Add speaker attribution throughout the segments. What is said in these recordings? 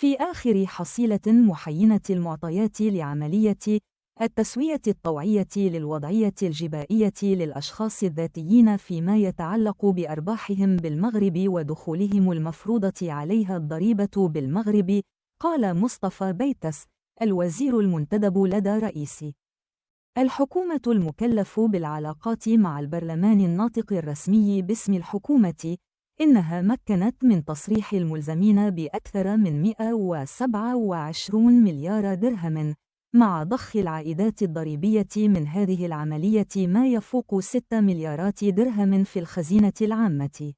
Speaker 1: في آخر حصيلة محينة المعطيات لعملية التسوية الطوعية للوضعية الجبائية للأشخاص الذاتيين فيما يتعلق بأرباحهم بالمغرب ودخولهم المفروضة عليها الضريبة بالمغرب، قال مصطفى بيتس الوزير المنتدب لدى رئيس الحكومة المكلف بالعلاقات مع البرلمان الناطق الرسمي باسم الحكومة إنها مكنت من تصريح الملزمين بأكثر من 127 مليار درهم مع ضخ العائدات الضريبية من هذه العملية ما يفوق 6 مليارات درهم في الخزينة العامة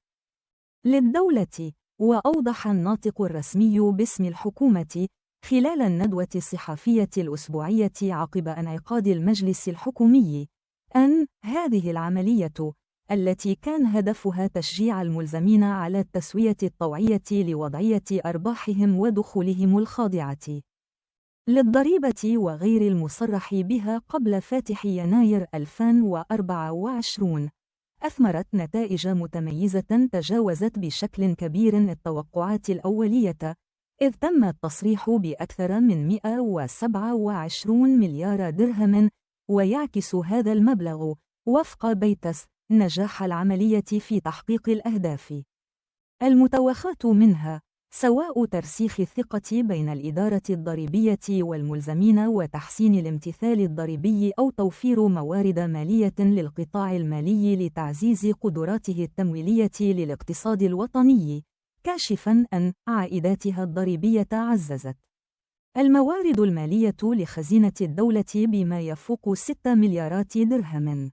Speaker 1: للدولة. وأوضح الناطق الرسمي باسم الحكومة خلال الندوة الصحفية الأسبوعية عقب انعقاد المجلس الحكومي أن هذه العملية التي كان هدفها تشجيع الملزمين على التسوية الطوعية لوضعية أرباحهم ودخولهم الخاضعة للضريبة وغير المصرح بها قبل فاتح يناير 2024 أثمرت نتائج متميزة تجاوزت بشكل كبير التوقعات الأولية، إذ تم التصريح بأكثر من 127 مليار درهم، ويعكس هذا المبلغ وفق بيتس نجاح العملية في تحقيق الأهداف المتوخاة منها، سواء ترسيخ الثقة بين الإدارة الضريبية والملزمين وتحسين الامتثال الضريبي أو توفير موارد مالية للقطاع المالي لتعزيز قدراته التمويلية للاقتصاد الوطني، كاشفاً أن عائداتها الضريبية عززت الموارد المالية لخزينة الدولة بما يفوق 6 مليارات درهم.